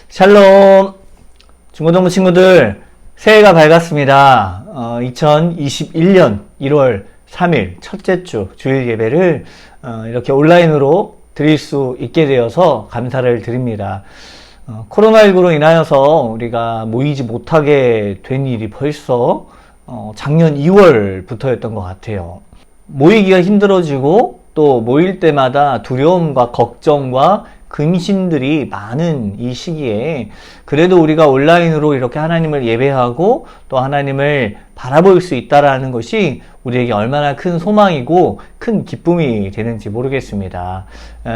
샬롬 중고등부 친구들, 새해가 밝았습니다. 2021년 1월 3일 첫째 주 주일 예배를 이렇게 온라인으로 드릴 수 있게 되어서 감사를 드립니다. 코로나19로 인하여서 우리가 모이지 못하게 된 일이 벌써 작년 2월부터였던 것 같아요. 모이기가 힘들어지고 또 모일 때마다 두려움과 걱정과 근심들이 많은 이 시기에 그래도 우리가 온라인으로 이렇게 하나님을 예배하고 또 하나님을 바라볼 수 있다라는 것이 우리에게 얼마나 큰 소망이고 큰 기쁨이 되는지 모르겠습니다.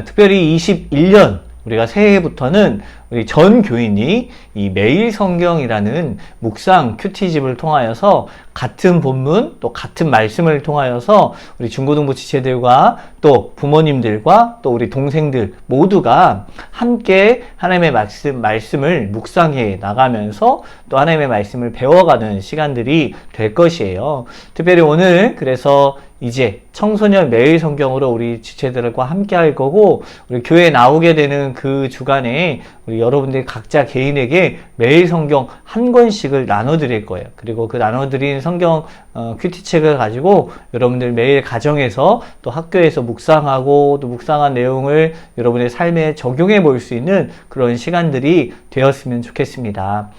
특별히 21년 우리가 새해부터는 우리 전 교인이 이 매일 성경이라는 묵상 큐티집을 통하여서 같은 본문 또 같은 말씀을 통하여서 우리 중고등부 지체들과 또 부모님들과 또 우리 동생들 모두가 함께 하나님의 말씀을 묵상해 나가면서 또 하나님의 말씀을 배워가는 시간들이 될 것이에요. 특별히 오늘 그래서 이제 청소년 매일 성경으로 우리 지체들과 함께 할 거고, 우리 교회에 나오게 되는 그 주간에 우리 여러분들이 각자 개인에게 매일 성경 한 권씩을 나눠드릴 거예요. 그리고 그 나눠드린 성경 큐티책을 가지고 여러분들 매일 가정에서 또 학교에서 묵상하고 또 묵상한 내용을 여러분의 삶에 적용해 볼 수 있는 그런 시간들이 되었으면 좋겠습니다.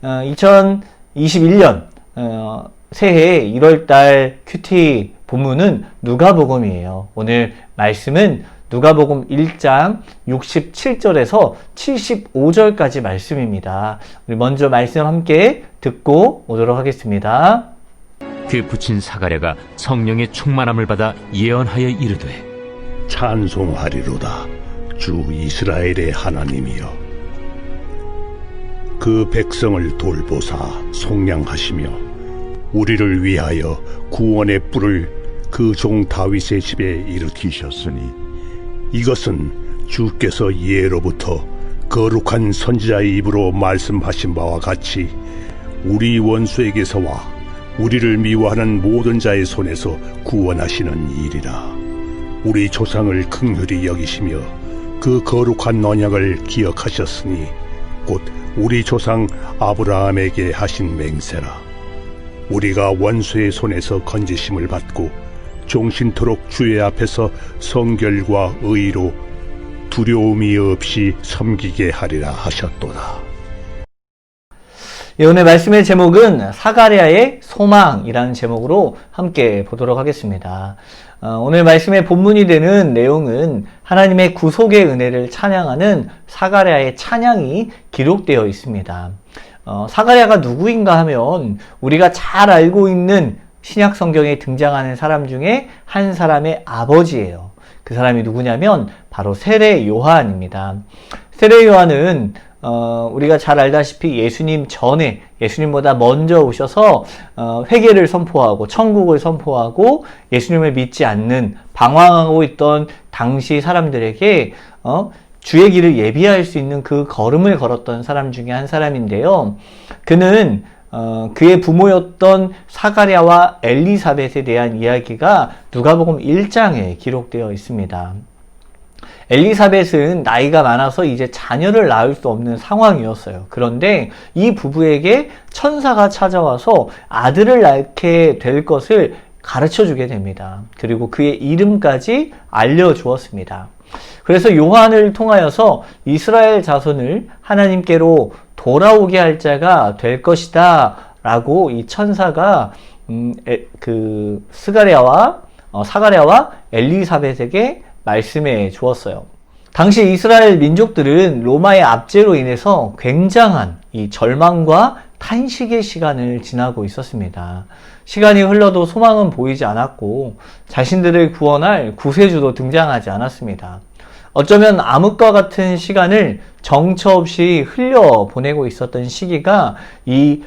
2021년 새해 1월달 큐티 본문은 누가복음이에요. 오늘 말씀은 누가복음 1장 67절에서 75절까지 말씀입니다. 우리 먼저 말씀 함께 듣고 오도록 하겠습니다. 그 부친 사가랴가 성령의 충만함을 받아 예언하여 이르되, 찬송하리로다 주 이스라엘의 하나님이여, 그 백성을 돌보사 속량하시며 우리를 위하여 구원의 뿔을 그 종 다윗의 집에 일으키셨으니, 이것은 주께서 예로부터 거룩한 선지자의 입으로 말씀하신 바와 같이 우리 원수에게서와 우리를 미워하는 모든 자의 손에서 구원하시는 일이라. 우리 조상을 긍휼히 여기시며 그 거룩한 언약을 기억하셨으니 곧 우리 조상 아브라함에게 하신 맹세라. 우리가 원수의 손에서 건지심을 받고 종신토록 주의 앞에서 성결과 의로 두려움이 없이 섬기게 하리라 하셨도다. 오늘 말씀의 제목은 사가랴의 소망이라는 제목으로 함께 보도록 하겠습니다. 오늘 말씀의 본문이 되는 내용은 하나님의 구속의 은혜를 찬양하는 사가랴의 찬양이 기록되어 있습니다. 사가랴가 누구인가 하면 우리가 잘 알고 있는 신약 성경에 등장하는 사람 중에 한 사람의 아버지예요. 그 사람이 누구냐면 바로 세례 요한입니다. 세례 요한은 우리가 잘 알다시피 예수님 전에, 예수님보다 먼저 오셔서 회개를 선포하고 천국을 선포하고 예수님을 믿지 않는 방황하고 있던 당시 사람들에게 주의 길을 예비할 수 있는 그 걸음을 걸었던 사람 중에 한 사람인데요. 그는 그의 부모였던 사가랴와 엘리사벳에 대한 이야기가 누가복음 1장에 기록되어 있습니다. 엘리사벳은 나이가 많아서 이제 자녀를 낳을 수 없는 상황이었어요. 그런데 이 부부에게 천사가 찾아와서 아들을 낳게 될 것을 가르쳐 주게 됩니다. 그리고 그의 이름까지 알려주었습니다. 그래서 요한을 통하여서 이스라엘 자손을 하나님께로 돌아오게 할 자가 될 것이다 라고 이 천사가 사가랴와 엘리사벳에게 말씀해 주었어요. 당시 이스라엘 민족들은 로마의 압제로 인해서 굉장한 이 절망과 탄식의 시간을 지나고 있었습니다. 시간이 흘러도 소망은 보이지 않았고 자신들을 구원할 구세주도 등장하지 않았습니다. 어쩌면 암흑과 같은 시간을 정처 없이 흘려보내고 있었던 시기가 이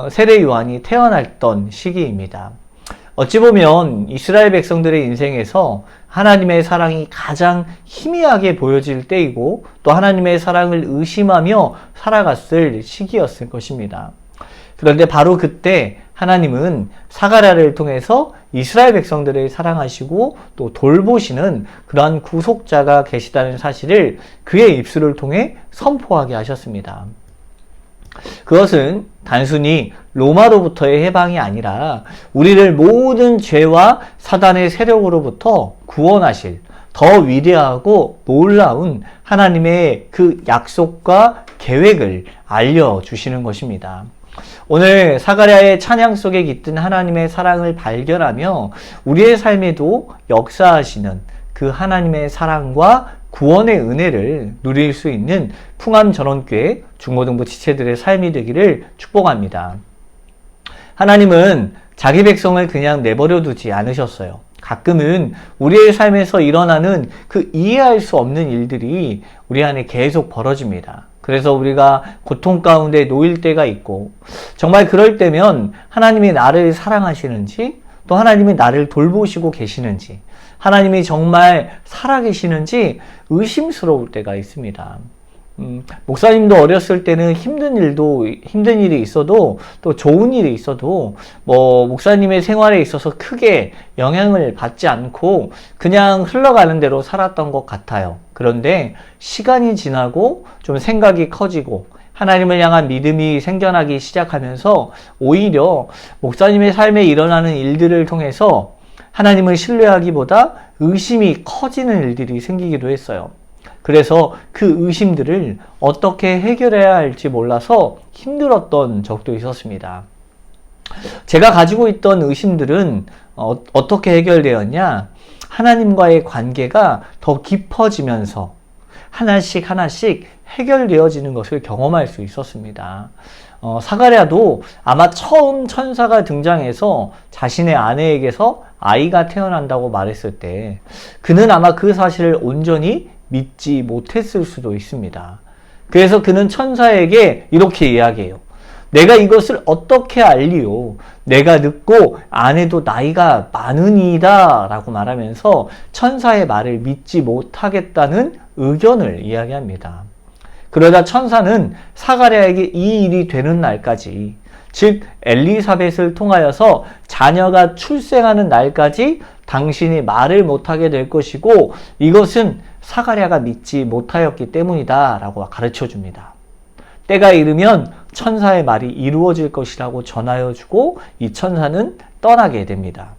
세례 요한이 태어났던 시기입니다. 어찌 보면 이스라엘 백성들의 인생에서 하나님의 사랑이 가장 희미하게 보여질 때이고 또 하나님의 사랑을 의심하며 살아갔을 시기였을 것입니다. 그런데 바로 그때 하나님은 사가랴를 통해서 이스라엘 백성들을 사랑하시고 또 돌보시는 그러한 구속자가 계시다는 사실을 그의 입술을 통해 선포하게 하셨습니다. 그것은 단순히 로마로부터의 해방이 아니라 우리를 모든 죄와 사단의 세력으로부터 구원하실 더 위대하고 놀라운 하나님의 그 약속과 계획을 알려주시는 것입니다. 오늘 사가랴의 찬양 속에 깃든 하나님의 사랑을 발견하며 우리의 삶에도 역사하시는 그 하나님의 사랑과 구원의 은혜를 누릴 수 있는 풍암전원교회 중고등부 지체들의 삶이 되기를 축복합니다. 하나님은 자기 백성을 그냥 내버려 두지 않으셨어요. 가끔은 우리의 삶에서 일어나는 그 이해할 수 없는 일들이 우리 안에 계속 벌어집니다. 그래서 우리가 고통 가운데 놓일 때가 있고, 정말 그럴 때면 하나님이 나를 사랑하시는지, 또 하나님이 나를 돌보시고 계시는지, 하나님이 정말 살아계시는지 의심스러울 때가 있습니다. 목사님도 어렸을 때는 힘든 일이 있어도 또 좋은 일이 있어도 목사님의 생활에 있어서 크게 영향을 받지 않고 그냥 흘러가는 대로 살았던 것 같아요. 그런데 시간이 지나고 좀 생각이 커지고 하나님을 향한 믿음이 생겨나기 시작하면서 오히려 목사님의 삶에 일어나는 일들을 통해서 하나님을 신뢰하기보다 의심이 커지는 일들이 생기기도 했어요. 그래서 그 의심들을 어떻게 해결해야 할지 몰라서 힘들었던 적도 있었습니다. 제가 가지고 있던 의심들은 어떻게 해결되었냐? 하나님과의 관계가 더 깊어지면서 하나씩 해결되어지는 것을 경험할 수 있었습니다. 사가랴도 아마 처음 천사가 등장해서 자신의 아내에게서 아이가 태어난다고 말했을 때 그는 아마 그 사실을 온전히 믿지 못했을 수도 있습니다. 그래서 그는 천사에게 이렇게 이야기해요. 내가 이것을 어떻게 알리요? 내가 늙고 아내도 나이가 많으니이다 라고 말하면서 천사의 말을 믿지 못하겠다는 의견을 이야기합니다. 그러자 천사는 사가랴에게 이 일이 되는 날까지, 즉 엘리사벳을 통하여서 자녀가 출생하는 날까지 당신이 말을 못하게 될 것이고 이것은 사가랴가 믿지 못하였기 때문이다 라고 가르쳐 줍니다. 때가 이르면 천사의 말이 이루어질 것이라고 전하여 주고 이 천사는 떠나게 됩니다.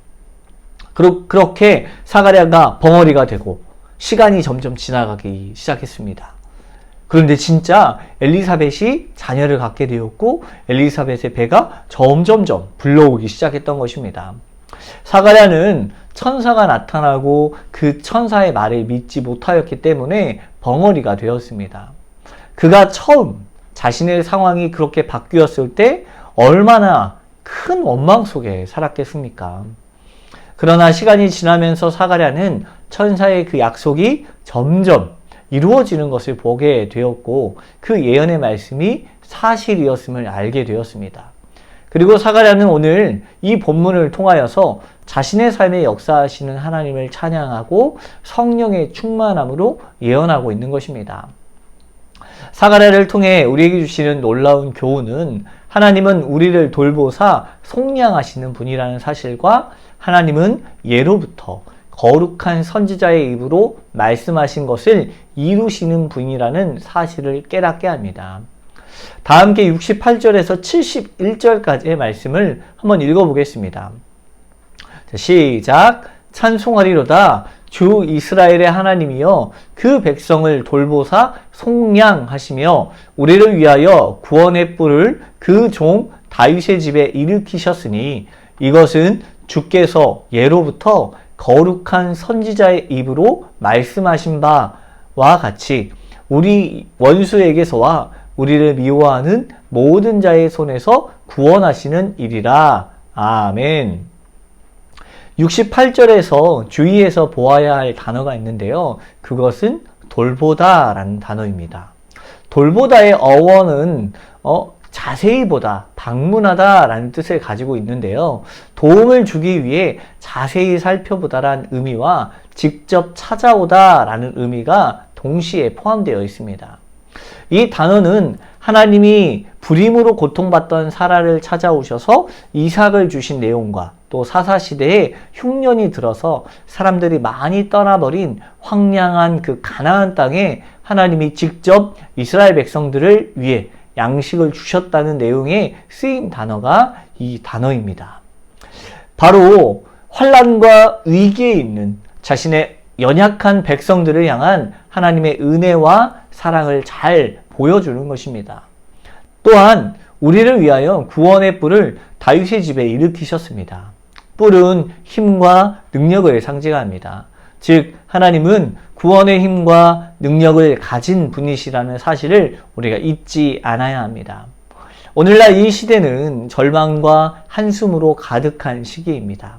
그렇게 사가랴가 벙어리가 되고 시간이 점점 지나가기 시작했습니다. 그런데 진짜 엘리사벳이 자녀를 갖게 되었고 엘리사벳의 배가 점점점 불러오기 시작했던 것입니다. 사가랴는 천사가 나타나고 그 천사의 말을 믿지 못하였기 때문에 벙어리가 되었습니다. 그가 처음 자신의 상황이 그렇게 바뀌었을 때 얼마나 큰 원망 속에 살았겠습니까? 그러나 시간이 지나면서 사가랴는 천사의 그 약속이 점점 이루어지는 것을 보게 되었고 그 예언의 말씀이 사실이었음을 알게 되었습니다. 그리고 사가랴는 오늘 이 본문을 통하여서 자신의 삶에 역사하시는 하나님을 찬양하고 성령의 충만함으로 예언하고 있는 것입니다. 사가랴를 통해 우리에게 주시는 놀라운 교훈은 하나님은 우리를 돌보사 속량하시는 분이라는 사실과 하나님은 예로부터 거룩한 선지자의 입으로 말씀하신 것을 이루시는 분이라는 사실을 깨닫게 합니다. 다 함께 68절에서 71절까지의 말씀을 한번 읽어보겠습니다. 시작! 찬송하리로다 주 이스라엘의 하나님이여 그 백성을 돌보사 속량하시며 우리를 위하여 구원의 뿔을 그 종 다윗의 집에 일으키셨으니 이것은 주께서 예로부터 거룩한 선지자의 입으로 말씀하신 바와 같이 우리 원수에게서와 우리를 미워하는 모든 자의 손에서 구원하시는 일이라. 아멘. 68절에서 주의해서 보아야 할 단어가 있는데요. 그것은 돌보다라는 단어입니다. 돌보다의 어원은 자세히 보다, 방문하다라는 뜻을 가지고 있는데요. 도움을 주기 위해 자세히 살펴보다라는 의미와 직접 찾아오다라는 의미가 동시에 포함되어 있습니다. 이 단어는 하나님이 불임으로 고통받던 사라를 찾아오셔서 이삭을 주신 내용과 또 사사시대에 흉년이 들어서 사람들이 많이 떠나버린 황량한 그 가나안 땅에 하나님이 직접 이스라엘 백성들을 위해 양식을 주셨다는 내용에 쓰인 단어가 이 단어입니다. 바로 환난과 위기에 있는 자신의 연약한 백성들을 향한 하나님의 은혜와 사랑을 잘 보여주는 것입니다. 또한 우리를 위하여 구원의 뿔을 다윗의 집에 일으키셨습니다. 뿔은 힘과 능력을 상징합니다. 즉 하나님은 구원의 힘과 능력을 가진 분이시라는 사실을 우리가 잊지 않아야 합니다. 오늘날 이 시대는 절망과 한숨으로 가득한 시기입니다.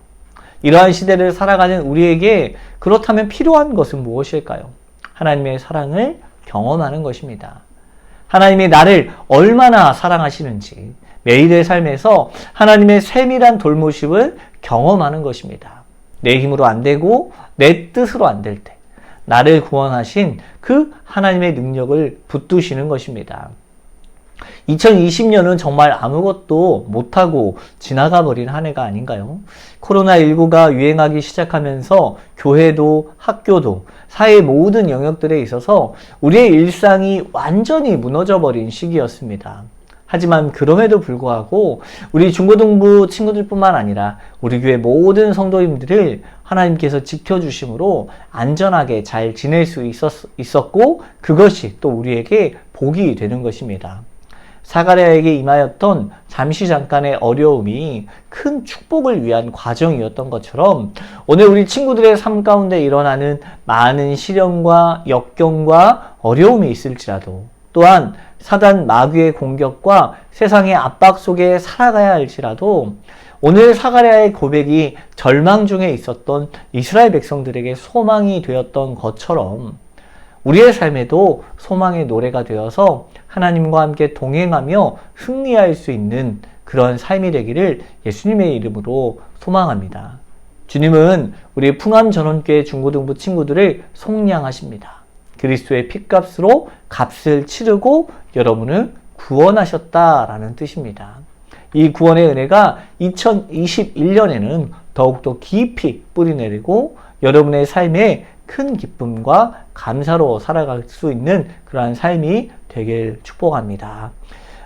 이러한 시대를 살아가는 우리에게 그렇다면 필요한 것은 무엇일까요? 하나님의 사랑을 경험하는 것입니다. 하나님이 나를 얼마나 사랑하시는지 매일의 삶에서 하나님의 세밀한 돌보심을 경험하는 것입니다. 내 힘으로 안 되고 내 뜻으로 안 될 때 나를 구원하신 그 하나님의 능력을 붙드시는 것입니다. 2020년은 정말 아무것도 못하고 지나가 버린 한 해가 아닌가요? 코로나19가 유행하기 시작하면서 교회도 학교도 사회의 모든 영역들에 있어서 우리의 일상이 완전히 무너져 버린 시기였습니다. 하지만 그럼에도 불구하고 우리 중고등부 친구들뿐만 아니라 우리 교회 모든 성도님들을 하나님께서 지켜주심으로 안전하게 잘 지낼 수 있었고 그것이 또 우리에게 복이 되는 것입니다. 사가랴에게 임하였던 잠시 잠깐의 어려움이 큰 축복을 위한 과정이었던 것처럼 오늘 우리 친구들의 삶 가운데 일어나는 많은 시련과 역경과 어려움이 있을지라도 또한 사단 마귀의 공격과 세상의 압박 속에 살아가야 할지라도 오늘 사가랴의 고백이 절망 중에 있었던 이스라엘 백성들에게 소망이 되었던 것처럼 우리의 삶에도 소망의 노래가 되어서 하나님과 함께 동행하며 승리할 수 있는 그런 삶이 되기를 예수님의 이름으로 소망합니다. 주님은 우리 풍암전원교회 중고등부 친구들을 속량하십니다. 그리스도의 핏값으로 값을 치르고 여러분을 구원하셨다라는 뜻입니다. 이 구원의 은혜가 2021년에는 더욱더 깊이 뿌리내리고 여러분의 삶에 큰 기쁨과 감사로 살아갈 수 있는 그러한 삶이 되길 축복합니다.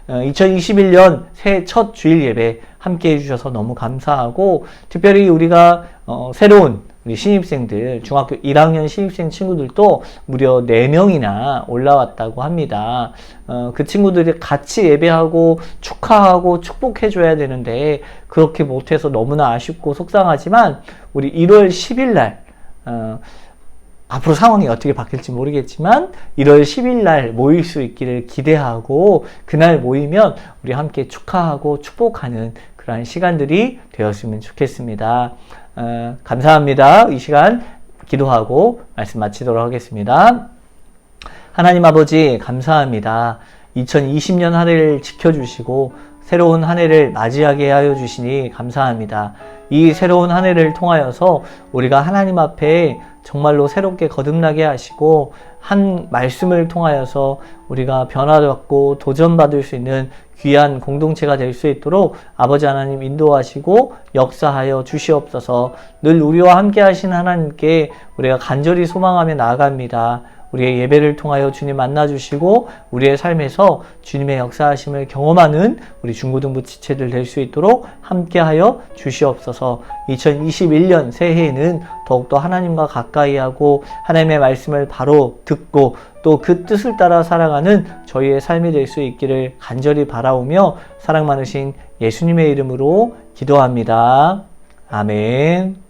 2021년 새해 첫 주일 예배 함께 해주셔서 너무 감사하고 특별히 우리가 새로운 우리 신입생들 중학교 1학년 신입생 친구들도 무려 4명이나 올라왔다고 합니다. 그 친구들이 같이 예배하고 축하하고 축복해 줘야 되는데 그렇게 못해서 너무나 아쉽고 속상하지만 우리 1월 10일 날 앞으로 상황이 어떻게 바뀔지 모르겠지만 1월 10일 날 모일 수 있기를 기대하고 그날 모이면 우리 함께 축하하고 축복하는 그러한 시간들이 되었으면 좋겠습니다. 감사합니다. 이 시간 기도하고 말씀 마치도록 하겠습니다. 하나님 아버지 감사합니다. 2020년 한 해를 지켜주시고 새로운 한 해를 맞이하게 하여 주시니 감사합니다. 이 새로운 한 해를 통하여서 우리가 하나님 앞에 정말로 새롭게 거듭나게 하시고 한 말씀을 통하여서 우리가 변화받고 도전받을 수 있는 귀한 공동체가 될 수 있도록 아버지 하나님 인도하시고 역사하여 주시옵소서. 늘 우리와 함께 하신 하나님께 우리가 간절히 소망하며 나아갑니다. 우리의 예배를 통하여 주님 만나주시고 우리의 삶에서 주님의 역사하심을 경험하는 우리 중고등부 지체들 될 수 있도록 함께하여 주시옵소서. 2021년 새해에는 더욱더 하나님과 가까이하고 하나님의 말씀을 바로 듣고 또 그 뜻을 따라 살아가는 저희의 삶이 될 수 있기를 간절히 바라오며 사랑 많으신 예수님의 이름으로 기도합니다. 아멘.